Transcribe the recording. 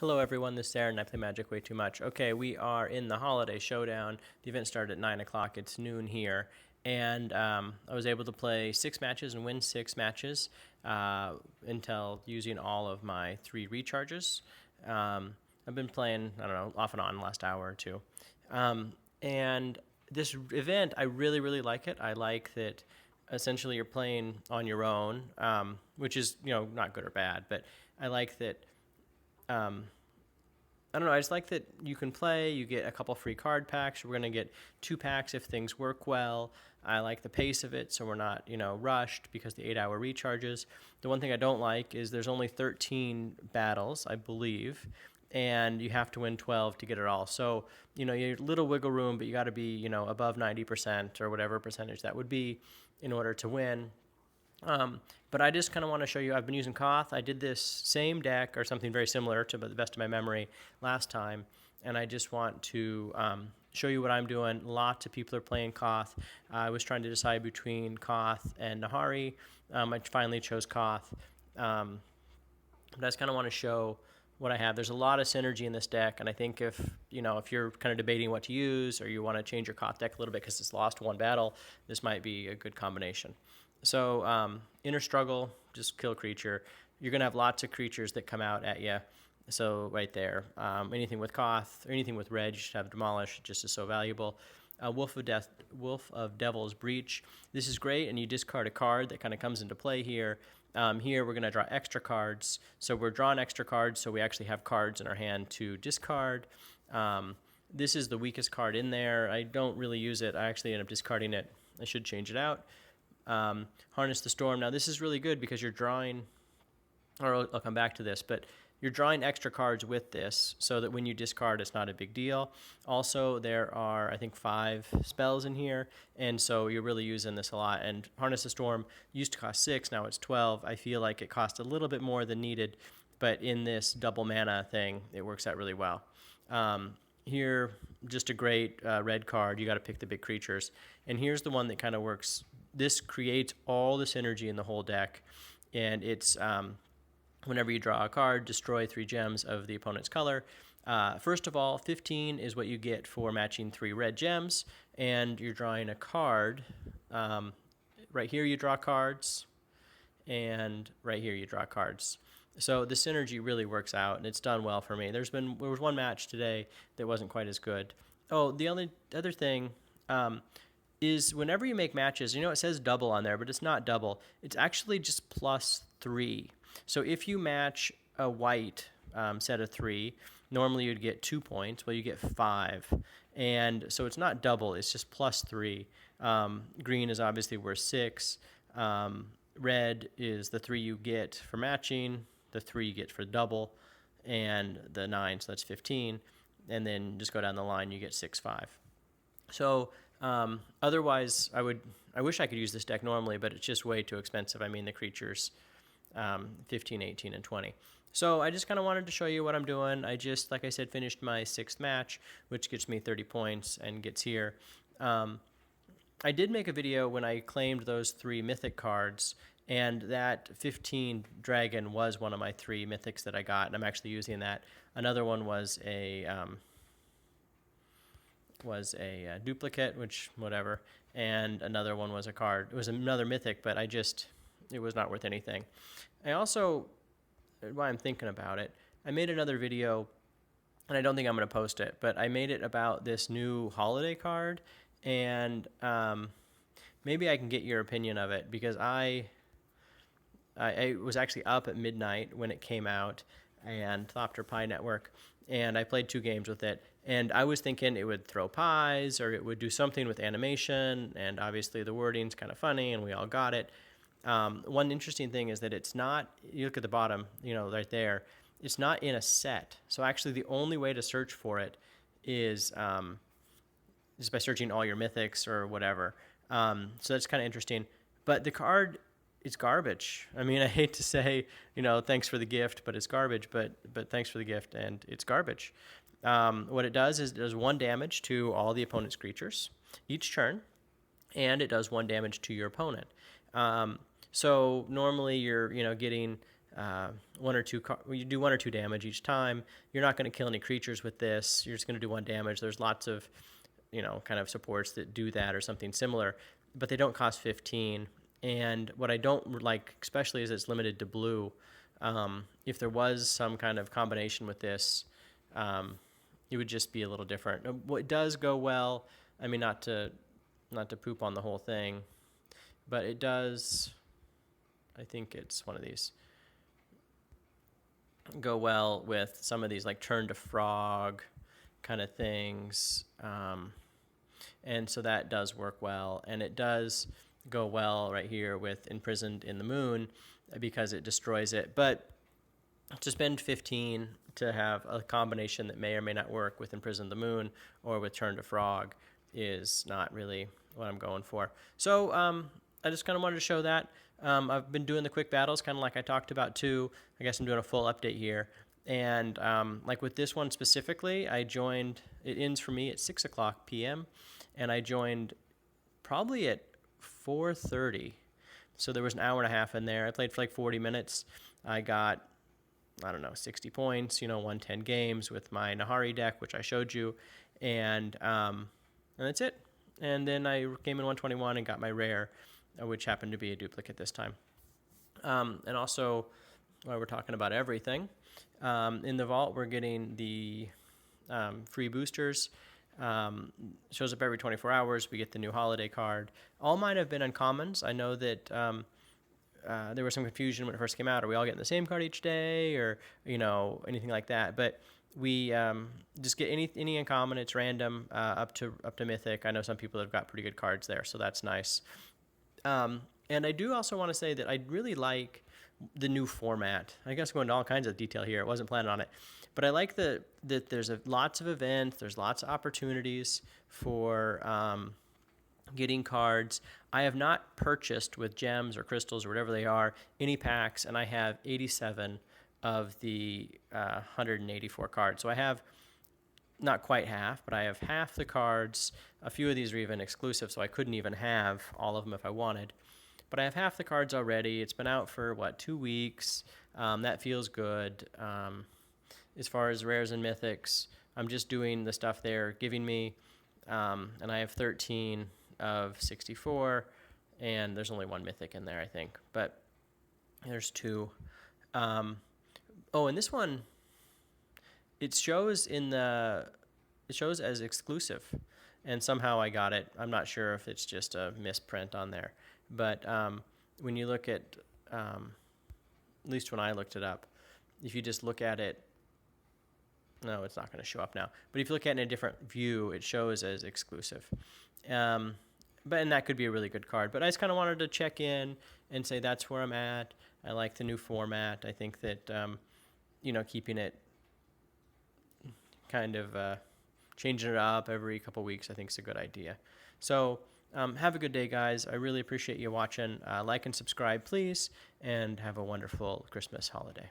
Hello everyone, this is Aaron and I play Magic way too much. Okay, we are in the holiday showdown. The event started at 9 o'clock, it's noon here. And I was able to play 6 matches and win 6 matches until using all of my 3 recharges. I've been playing, I don't know, off and on the last hour or two. And this event, I really like it. I like that essentially you're playing on your own, which is, not good or bad, but I like that I don't know. I just like that you can play. You get a couple free card packs. We're going to get 2 packs if things work well. I like the pace of it, so we're not, rushed because the 8-hour recharges. The one thing I don't like is there's only 13 battles, I believe, and you have to win 12 to get it all. So, you have a little wiggle room, but you got to be, above 90% or whatever percentage that would be in order to win. But I just kind of want to show you, I've been using Koth. I did this same deck or something very similar to the best of my memory last time. And I just want to show you what I'm doing. Lots of people are playing Koth. I was trying to decide between Koth and Nahari. I finally chose Koth. But I just kind of want to show what I have. There's a lot of synergy in this deck, and I think if you're kind of debating what to use or you want to change your Koth deck a little bit because it's lost one battle, this might be a good combination. So inner struggle, just kill creature. You're going to have lots of creatures that come out at you. So right there, anything with Koth or anything with red, you should have demolish. It just is so valuable. Wolf of Devil's Breach. This is great, and you discard a card that kind of comes into play here. Here we're going to draw extra cards. So we're drawing extra cards, so we actually have cards in our hand to discard. This is the weakest card in there. I don't really use it. I actually end up discarding it. I should change it out. Harness the Storm. Now this is really good because you're drawing, or I'll come back to this, but you're drawing extra cards with this so that when you discard, it's not a big deal. Also, there are, I think, 5 spells in here, and so you're really using this a lot. And Harness the Storm used to cost 6, now it's 12. I feel like it cost a little bit more than needed, but in this double mana thing, it works out really well. Here, just a great red card. You got to pick the big creatures. And here's the one that kind of works. This creates all this energy in the whole deck, and it's whenever you draw a card, destroy 3 gems of the opponent's color. First of all, 15 is what you get for matching 3 red gems, and you're drawing a card. Right here you draw cards, and right here you draw cards. So the synergy really works out, and it's done well for me. There was one match today that wasn't quite as good. Oh, the only other thing is whenever you make matches, it says double on there, but it's not double. It's actually just +3. So if you match a white set of 3, normally you'd get 2 points. Well, you get 5. And so it's not double, it's just +3. Green is obviously worth 6. Red is the 3 you get for matching, the 3 you get for double, and the 9, so that's 15. And then just go down the line, you get 6, 5. So otherwise, I wish I could use this deck normally, but it's just way too expensive. I mean, the creatures, 15, 18, and 20. So I just kind of wanted to show you what I'm doing. I just, like I said, finished my 6th match, which gets me 30 points and gets here. I did make a video when I claimed those 3 mythic cards, and that 15 dragon was one of my 3 mythics that I got, and I'm actually using that. Another one was a duplicate, which whatever, and another one was a card. It was another mythic, but it was not worth anything. I also, while I'm thinking about it, I made another video, and I don't think I'm going to post it, but I made it about this new holiday card, and maybe I can get your opinion of it, because I was actually up at midnight when it came out, and Thopter Pi Network, and I played 2 games with it, and I was thinking it would throw pies, or it would do something with animation, and obviously the wording's kind of funny, and we all got it. One interesting thing is that it's not, you look at the bottom, right there, it's not in a set. So actually the only way to search for it is just by searching all your mythics or whatever. So that's kind of interesting. But the card is garbage. I mean, I hate to say, thanks for the gift, but it's garbage, but thanks for the gift, and it's garbage. What it does is it does 1 damage to all the opponent's creatures each turn, and it does 1 damage to your opponent. So normally you're, getting you do 1 or 2 damage each time. You're not going to kill any creatures with this. You're just going to do 1 damage. There's lots of, kind of supports that do that or something similar, but they don't cost 15. And what I don't like, especially, is it's limited to blue. If there was some kind of combination with this, it would just be a little different. What does go well, I mean, not to poop on the whole thing, but it does, I think it's one of these, go well with some of these like turn to frog kind of things. And so that does work well. And it does go well right here with Imprisoned in the Moon because it destroys it. But to spend 15 to have a combination that may or may not work with Imprison the Moon or with Turn to Frog is not really what I'm going for. So I just kind of wanted to show that. I've been doing the quick battles, kind of like I talked about too. I guess I'm doing a full update here. And like with this one specifically, I joined, it ends for me at 6 o'clock p.m. And I joined probably at 4:30. So there was an hour and a half in there. I played for like 40 minutes. I got, 60 points, won 10 games with my Nahari deck, which I showed you. And that's it. And then I came in 121 and got my rare, which happened to be a duplicate this time. And also, while we're talking about everything, in the vault, we're getting the free boosters. Shows up every 24 hours. We get the new holiday card. All mine have been uncommons. I know that there was some confusion when it first came out. Are we all getting the same card each day, or anything like that? But we just get any uncommon. It's random up to Mythic. I know some people have got pretty good cards there, so that's nice. And I do also want to say that I really like the new format. I guess going into all kinds of detail here. I wasn't planning on it. But I like that there's lots of events, there's lots of opportunities for getting cards. I have not purchased with gems or crystals or whatever they are any packs, and I have 87 of the 184 cards. So I have not quite half, but I have half the cards. A few of these are even exclusive, so I couldn't even have all of them if I wanted. But I have half the cards already. It's been out for, 2 weeks. That feels good. As far as rares and mythics, I'm just doing the stuff they're giving me, and I have 13 of 64, and there's only 1 mythic in there, I think, but there's 2. And this one, it shows as exclusive, and somehow I got it. I'm not sure if it's just a misprint on there, but when you look at least when I looked it up, if you just look at it, no, it's not going to show up now. But if you look at it in a different view, it shows as exclusive. And that could be a really good card. But I just kind of wanted to check in and say that's where I'm at. I like the new format. I think that, keeping it kind of changing it up every couple weeks, I think is a good idea. So have a good day, guys. I really appreciate you watching. Like and subscribe, please, and have a wonderful Christmas holiday.